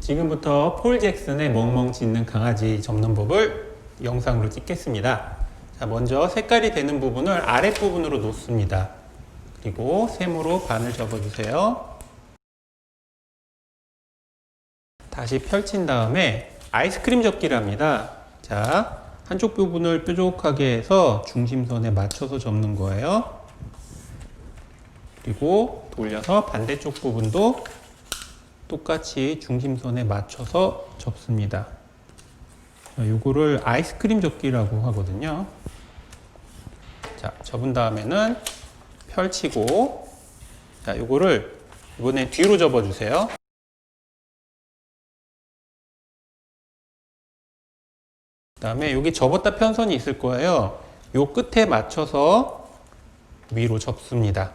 지금부터 폴 잭슨의 멍멍 짖는 강아지 접는 법을 영상으로 찍겠습니다. 자, 먼저 색깔이 되는 부분을 아랫부분으로 놓습니다. 그리고 셈으로 반을 접어주세요. 다시 펼친 다음에 아이스크림 접기를 합니다. 자, 한쪽 부분을 뾰족하게 해서 중심선에 맞춰서 접는 거예요. 그리고 돌려서 반대쪽 부분도 똑같이 중심선에 맞춰서 접습니다. 이거를 아이스크림 접기라고 하거든요. 자, 접은 다음에는 펼치고, 자, 이거를 이번에 뒤로 접어주세요. 그 다음에 여기 접었다 편선이 있을 거예요. 요 끝에 맞춰서 위로 접습니다.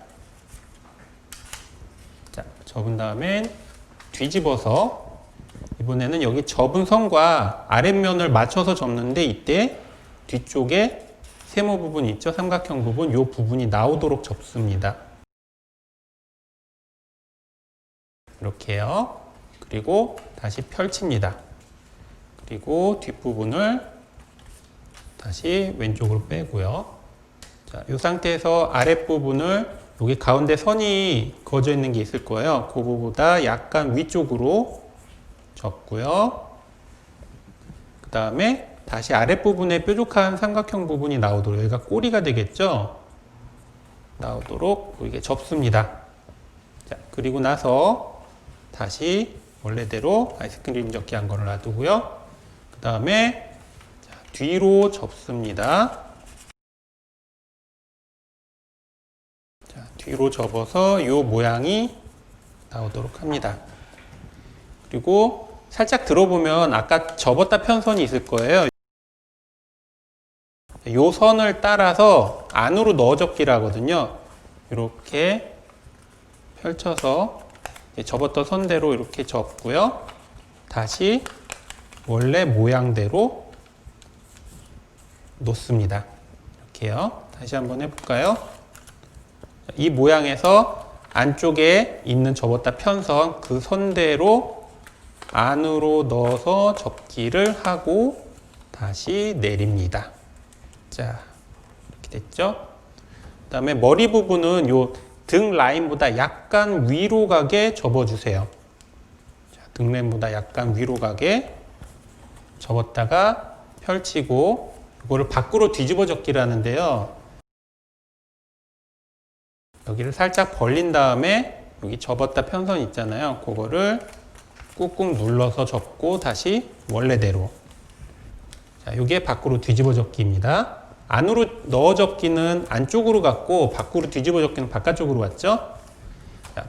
자, 접은 다음엔 뒤집어서 이번에는 여기 접은 선과 아랫면을 맞춰서 접는데 이때 뒤쪽에 세모 부분 있죠? 삼각형 부분, 이 부분이 나오도록 접습니다. 이렇게요. 그리고 다시 펼칩니다. 그리고 뒷부분을 다시 왼쪽으로 빼고요. 자, 이 상태에서 아랫부분을 여기 가운데 선이 그어져 있는 게 있을 거예요. 그거보다 약간 위쪽으로 접고요. 그 다음에 다시 아랫부분에 뾰족한 삼각형 부분이 나오도록, 여기가 꼬리가 되겠죠? 나오도록 이렇게 접습니다. 자, 그리고 나서 다시 원래대로 아이스크림 접기 한 거를 놔두고요. 그 다음에 뒤로 접습니다. 자, 뒤로 접어서 이 모양이 나오도록 합니다. 그리고 살짝 들어보면 아까 접었다 편선이 있을 거예요. 이 선을 따라서 안으로 넣어 접기를 하거든요. 이렇게 펼쳐서 접었던 선대로 이렇게 접고요. 다시 원래 모양대로 놓습니다. 이렇게요. 다시 한번 해볼까요? 이 모양에서 안쪽에 있는 접었다 편선, 그 선대로 안으로 넣어서 접기를 하고 다시 내립니다. 자, 이렇게 됐죠? 그 다음에 머리 부분은 요 등 라인보다 약간 위로 가게 접어주세요. 자, 등 라인보다 약간 위로 가게 접었다가 펼치고, 이거를 밖으로 뒤집어 접기를 하는데요. 여기를 살짝 벌린 다음에 여기 접었다 편선 있잖아요. 그거를 꾹꾹 눌러서 접고 다시 원래대로. 자, 이게 밖으로 뒤집어 접기입니다. 안으로 넣어 접기는 안쪽으로 갔고 밖으로 뒤집어 접기는 바깥쪽으로 갔죠.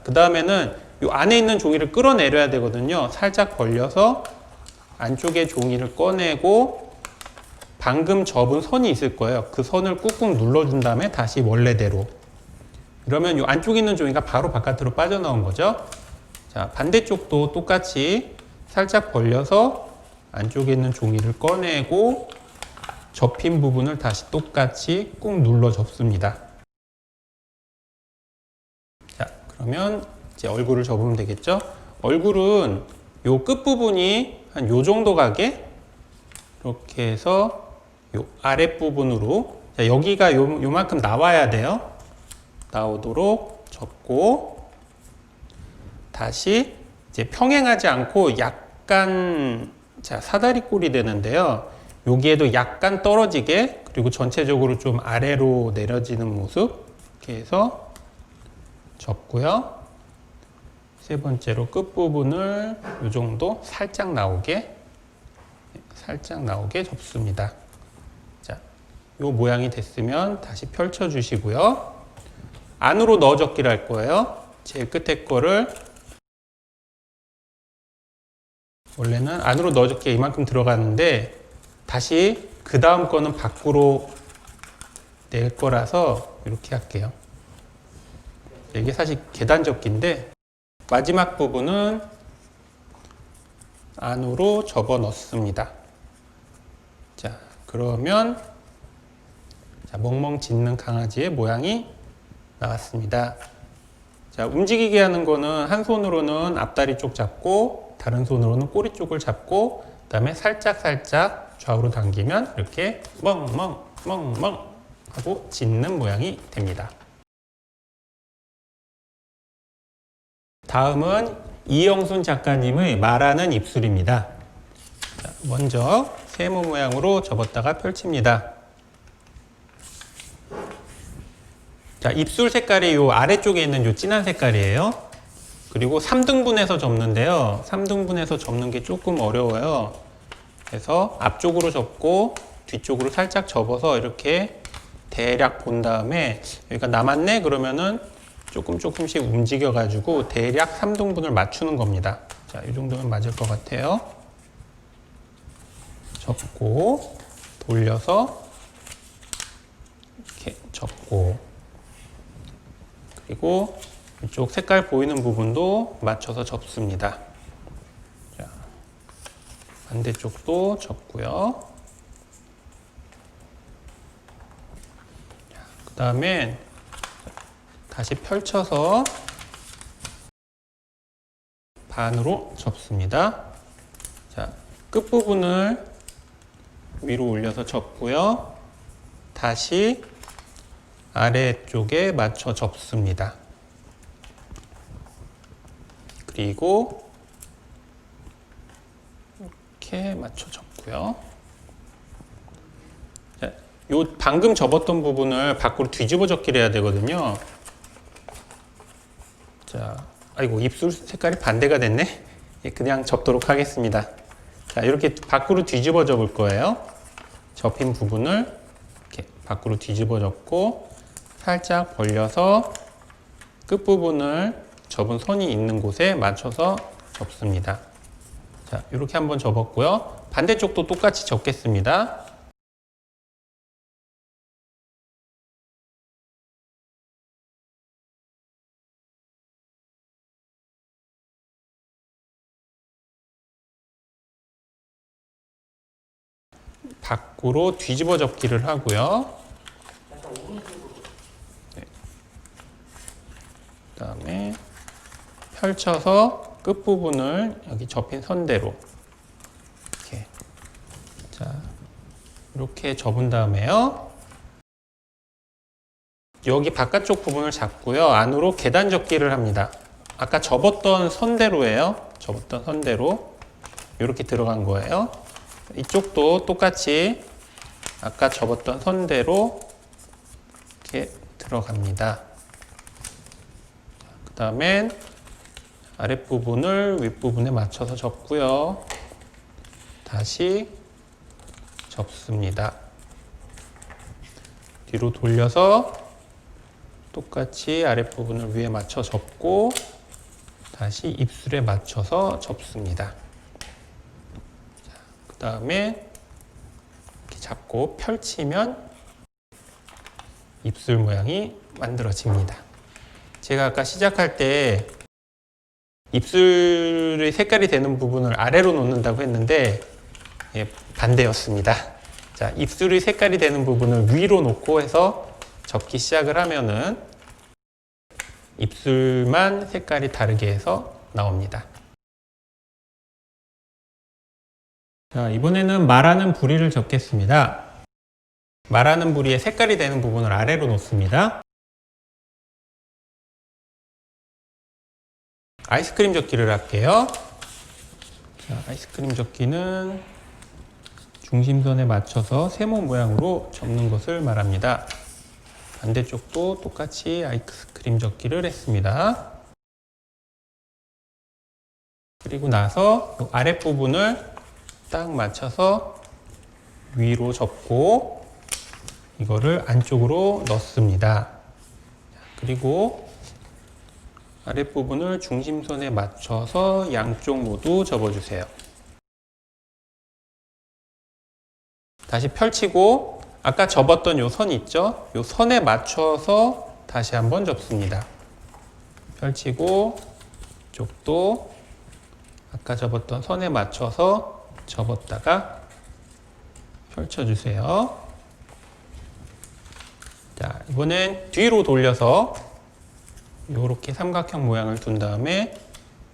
그 다음에는 이 안에 있는 종이를 끌어내려야 되거든요. 살짝 벌려서 안쪽에 종이를 꺼내고 방금 접은 선이 있을 거예요. 그 선을 꾹꾹 눌러준 다음에 다시 원래대로. 그러면 이 안쪽에 있는 종이가 바로 바깥으로 빠져나온 거죠. 자, 반대쪽도 똑같이 살짝 벌려서 안쪽에 있는 종이를 꺼내고 접힌 부분을 다시 똑같이 꾹 눌러 접습니다. 자, 그러면 이제 얼굴을 접으면 되겠죠? 얼굴은 요 끝부분이 한 요 정도 가게 이렇게 해서 요 아랫부분으로, 자, 여기가 요만큼 나와야 돼요. 나오도록 접고 다시 이제 평행하지 않고 약간, 자, 사다리 꼴이 되는데요. 여기에도 약간 떨어지게, 그리고 전체적으로 좀 아래로 내려지는 모습, 이렇게 해서 접고요. 세 번째로 끝부분을 이 정도 살짝 나오게 접습니다. 자, 이 모양이 됐으면 다시 펼쳐 주시고요. 안으로 넣어 접기를 할 거예요. 제일 끝에 거를 원래는 안으로 넣어 접기가 이만큼 들어가는데 다시 그 다음 거는 밖으로 낼 거라서 이렇게 할게요. 이게 사실 계단 접기인데 마지막 부분은 안으로 접어 넣습니다. 자, 그러면 자, 멍멍 짖는 강아지의 모양이 나왔습니다. 자, 움직이게 하는 거는 한 손으로는 앞다리 쪽 잡고 다른 손으로는 꼬리 쪽을 잡고 그다음에 살짝 좌우로 당기면 이렇게 멍멍 하고 짖는 모양이 됩니다. 다음은 이영순 작가님의 말하는 입술입니다. 자, 먼저 세모 모양으로 접었다가 펼칩니다. 자, 입술 색깔이 요 아래쪽에 있는 요 진한 색깔이에요. 그리고 3등분해서 접는데요. 3등분해서 접는 게 조금 어려워요. 그래서 앞쪽으로 접고 뒤쪽으로 살짝 접어서 이렇게 대략 본 다음에 여기가 남았네 그러면은 조금씩 움직여 가지고 대략 3등분을 맞추는 겁니다. 자, 이 정도면 맞을 것 같아요. 접고 돌려서 이렇게 접고 그리고 이쪽 색깔 보이는 부분도 맞춰서 접습니다. 자, 반대쪽도 접고요. 그 다음에 다시 펼쳐서 반으로 접습니다. 자, 끝부분을 위로 올려서 접고요. 다시 아래쪽에 맞춰 접습니다. 그리고 이렇게 맞춰 접고요. 자, 요 방금 접었던 부분을 밖으로 뒤집어 접기를 해야 되거든요. 자, 아이고 입술 색깔이 반대가 됐네. 그냥 접도록 하겠습니다. 자, 이렇게 밖으로 뒤집어 접을 거예요. 접힌 부분을 이렇게 밖으로 뒤집어 접고 살짝 벌려서 끝부분을 접은 선이 있는 곳에 맞춰서 접습니다. 자, 이렇게 한번 접었고요. 반대쪽도 똑같이 접겠습니다. 밖으로 뒤집어 접기를 하고요. 네. 그다음에 펼쳐서 끝부분을 여기 접힌 선대로 이렇게 자, 이렇게 접은 다음에요. 여기 바깥쪽 부분을 잡고요. 안으로 계단 접기를 합니다. 아까 접었던 선대로예요. 접었던 선대로 이렇게 들어간 거예요. 이쪽도 똑같이 아까 접었던 선대로 이렇게 들어갑니다. 그 다음엔 아랫부분을 윗부분에 맞춰서 접고요. 다시 접습니다. 뒤로 돌려서 똑같이 아랫부분을 위에 맞춰 접고 다시 입술에 맞춰서 접습니다. 그 다음에 이렇게 잡고 펼치면 입술 모양이 만들어집니다. 제가 아까 시작할 때 입술의 색깔이 되는 부분을 아래로 놓는다고 했는데 반대였습니다. 자, 입술의 색깔이 되는 부분을 위로 놓고 해서 접기 시작을 하면은 입술만 색깔이 다르게 해서 나옵니다. 자, 이번에는 말하는 부리를 접겠습니다. 말하는 부리의 색깔이 되는 부분을 아래로 놓습니다. 아이스크림 접기를 할게요. 자, 아이스크림 접기는 중심선에 맞춰서 세모 모양으로 접는 것을 말합니다. 반대쪽도 똑같이 아이스크림 접기를 했습니다. 그리고 나서 아랫부분을 딱 맞춰서 위로 접고 이거를 안쪽으로 넣습니다. 그리고 아랫부분을 중심선에 맞춰서 양쪽 모두 접어주세요. 다시 펼치고 아까 접었던 요 선 있죠? 요 선에 맞춰서 다시 한번 접습니다. 펼치고 이쪽도 아까 접었던 선에 맞춰서 접었다가 펼쳐주세요. 자, 이번엔 뒤로 돌려서 이렇게 삼각형 모양을 둔 다음에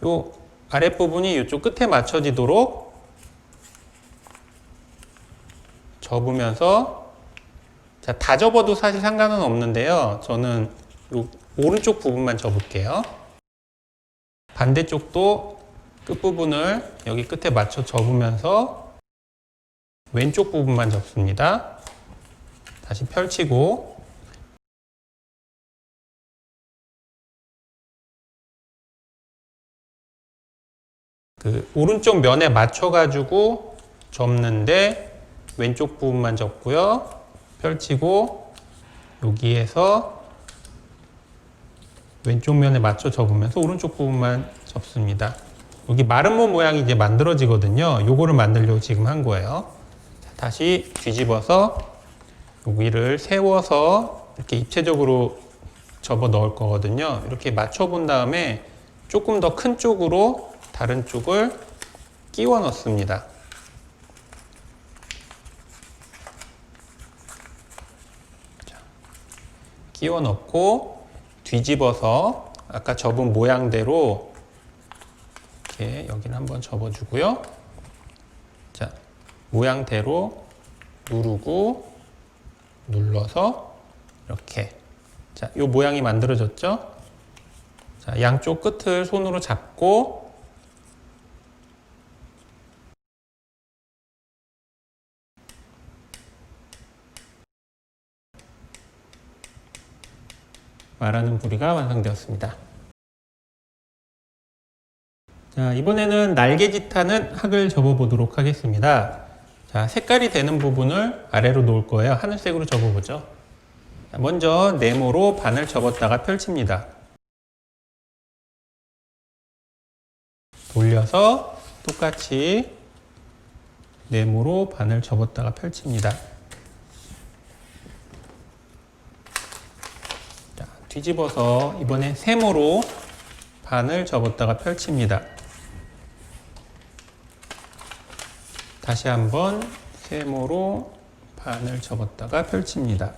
요 아랫부분이 이쪽 끝에 맞춰지도록 접으면서, 자, 다 접어도 사실 상관은 없는데요. 저는 요 오른쪽 부분만 접을게요. 반대쪽도 끝부분을 여기 끝에 맞춰 접으면서 왼쪽 부분만 접습니다. 다시 펼치고, 그 오른쪽 면에 맞춰가지고 접는데 왼쪽 부분만 접고요. 펼치고 여기에서 왼쪽 면에 맞춰 접으면서 오른쪽 부분만 접습니다. 여기 마른 몸 모양이 이제 만들어지거든요. 요거를 만들려고 지금 한 거예요. 자, 다시 뒤집어서 여기를 세워서 이렇게 입체적으로 접어 넣을 거거든요. 이렇게 맞춰 본 다음에 조금 더 큰 쪽으로 다른 쪽을 끼워 넣습니다. 자, 끼워 넣고 뒤집어서 아까 접은 모양대로 이렇게 여기는 한번 접어주고요. 자, 모양대로 누르고 눌러서 이렇게, 자, 요 모양이 만들어졌죠? 자, 양쪽 끝을 손으로 잡고 말하는 부리가 완성되었습니다. 자, 이번에는 날개짓하는 학을 접어보도록 하겠습니다. 자, 색깔이 되는 부분을 아래로 놓을 거예요. 하늘색으로 접어보죠. 자, 먼저 네모로 반을 접었다가 펼칩니다. 돌려서 똑같이 네모로 반을 접었다가 펼칩니다. 자, 뒤집어서 이번에 세모로 반을 접었다가 펼칩니다. 다시 한번 세모로 반을 접었다가 펼칩니다.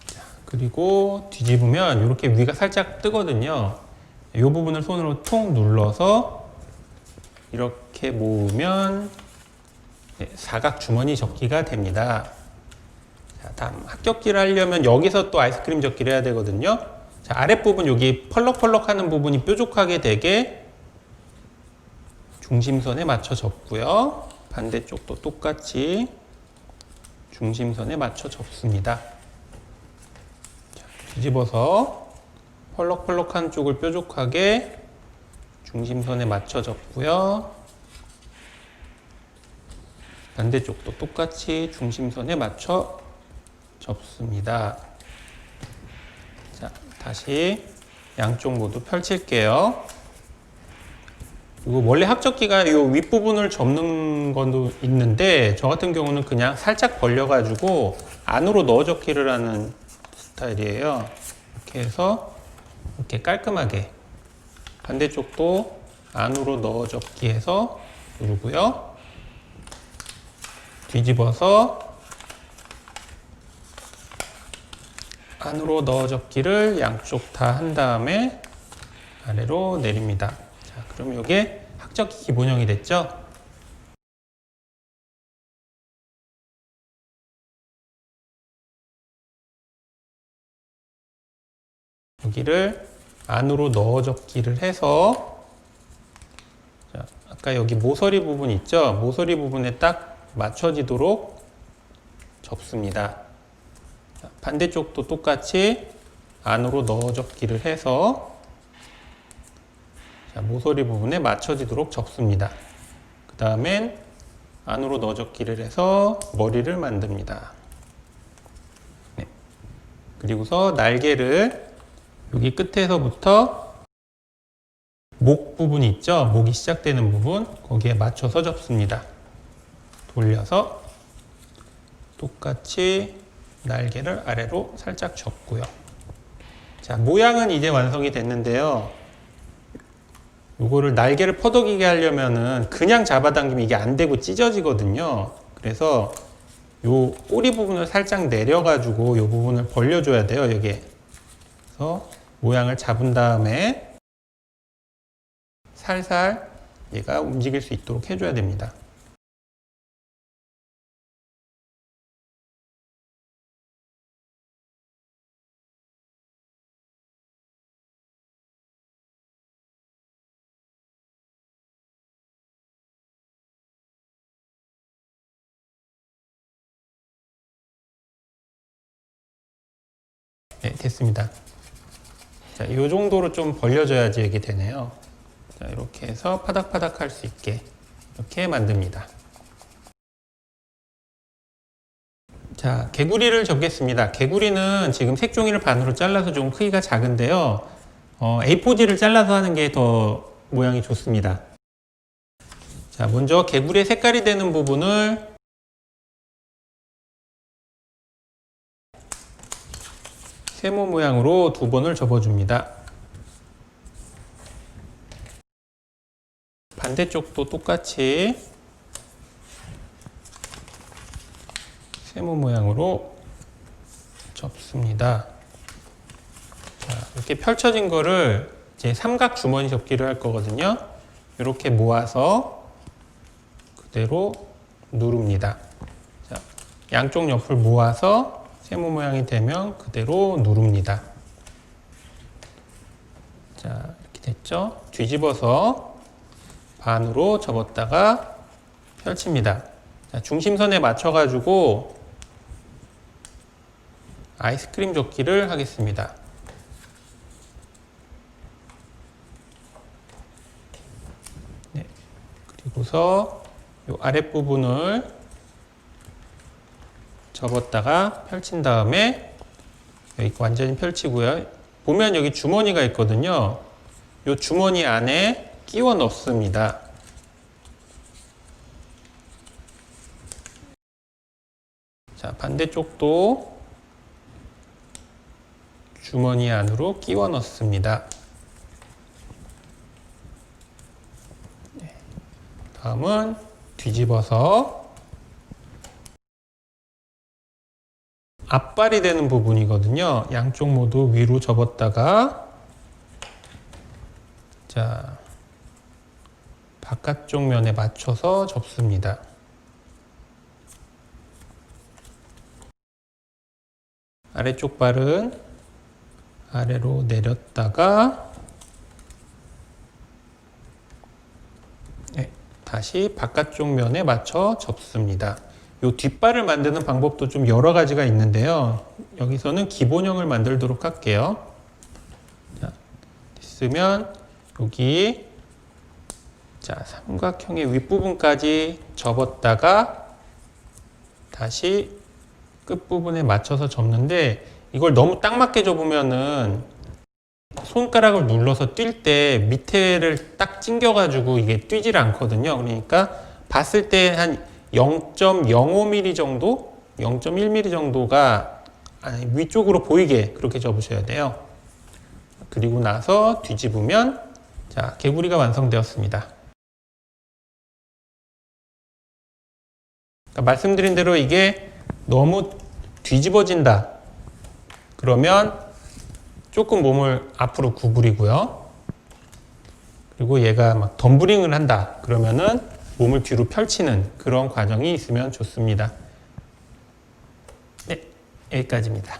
자, 그리고 뒤집으면 이렇게 위가 살짝 뜨거든요. 이 부분을 손으로 통 눌러서 이렇게 모으면 사각 주머니 접기가 됩니다. 자, 다음 합격기를 하려면 여기서 또 아이스크림 접기를 해야 되거든요. 자, 아랫부분 여기 펄럭펄럭 하는 부분이 뾰족하게 되게 중심선에 맞춰 접고요. 반대쪽도 똑같이 중심선에 맞춰 접습니다. 자, 뒤집어서 펄럭펄럭한 쪽을 뾰족하게 중심선에 맞춰 접고요. 반대쪽도 똑같이 중심선에 맞춰 접습니다. 자, 다시 양쪽 모두 펼칠게요. 이거 원래 합접기가 이 윗부분을 접는 것도 있는데 저 같은 경우는 그냥 살짝 벌려가지고 안으로 넣어 접기를 하는 스타일이에요. 이렇게 해서 이렇게 깔끔하게, 반대쪽도 안으로 넣어 접기해서 누르고요. 뒤집어서 안으로 넣어 접기를 양쪽 다 한 다음에 아래로 내립니다. 자, 그럼 이게 학접기 기본형이 됐죠? 여기를 안으로 넣어 접기를 해서, 자, 아까 여기 모서리 부분 있죠? 모서리 부분에 딱 맞춰지도록 접습니다. 자, 반대쪽도 똑같이 안으로 넣어 접기를 해서, 자, 모서리 부분에 맞춰지도록 접습니다. 그 다음엔 안으로 넣어 접기를 해서 머리를 만듭니다. 네. 그리고서 날개를 여기 끝에서부터 목 부분이 있죠? 목이 시작되는 부분, 거기에 맞춰서 접습니다. 돌려서 똑같이 날개를 아래로 살짝 접고요. 자, 모양은 이제 완성이 됐는데요. 요거를 날개를 퍼덕이게 하려면은 그냥 잡아당기면 이게 안 되고 찢어지거든요. 그래서 요 꼬리 부분을 살짝 내려가지고 요 부분을 벌려줘야 돼요, 여기에. 그래서 모양을 잡은 다음에 살살 얘가 움직일 수 있도록 해줘야 됩니다. 네, 됐습니다. 자, 이 정도로 좀 벌려줘야지 이게 되네요. 자, 이렇게 해서 파닥파닥 할 수 있게 이렇게 만듭니다. 자, 개구리를 접겠습니다. 개구리는 지금 색종이를 반으로 잘라서 좀 크기가 작은데요. A4지를 잘라서 하는 게 더 모양이 좋습니다. 자, 먼저 개구리의 색깔이 되는 부분을 세모 모양으로 2번을 접어줍니다. 반대쪽도 똑같이 세모 모양으로 접습니다. 자, 이렇게 펼쳐진 거를 이제 삼각 주머니 접기를 할 거거든요. 이렇게 모아서 그대로 누릅니다. 자, 양쪽 옆을 모아서 세모 모양이 되면 그대로 누릅니다. 자, 이렇게 됐죠? 뒤집어서 반으로 접었다가 펼칩니다. 자, 중심선에 맞춰가지고 아이스크림 접기를 하겠습니다. 네, 그리고서 이 아랫부분을 접었다가 펼친 다음에 여기 완전히 펼치고요. 보면 여기 주머니가 있거든요. 이 주머니 안에 끼워 넣습니다. 자, 반대쪽도 주머니 안으로 끼워 넣습니다. 네. 다음은 뒤집어서 앞발이 되는 부분이거든요. 양쪽 모두 위로 접었다가 자, 바깥쪽 면에 맞춰서 접습니다. 아래쪽 발은 아래로 내렸다가 네, 다시 바깥쪽 면에 맞춰 접습니다. 이 뒷발을 만드는 방법도 좀 여러 가지가 있는데요. 여기서는 기본형을 만들도록 할게요. 자, 됐으면 여기 자, 삼각형의 윗부분까지 접었다가 다시 끝부분에 맞춰서 접는데 이걸 너무 딱 맞게 접으면은 손가락을 눌러서 뛸 때 밑에를 딱 찡겨가지고 이게 뛰질 않거든요. 그러니까 봤을 때 한 0.05mm 정도, 0.1mm 정도가 위쪽으로 보이게 그렇게 접으셔야 돼요. 그리고 나서 뒤집으면 자, 개구리가 완성되었습니다. 그러니까 말씀드린 대로 이게 너무 뒤집어진다. 그러면 조금 몸을 앞으로 구부리고요. 그리고 얘가 막 덤블링을 한다. 그러면은 몸을 뒤로 펼치는 그런 과정이 있으면 좋습니다. 네, 여기까지입니다.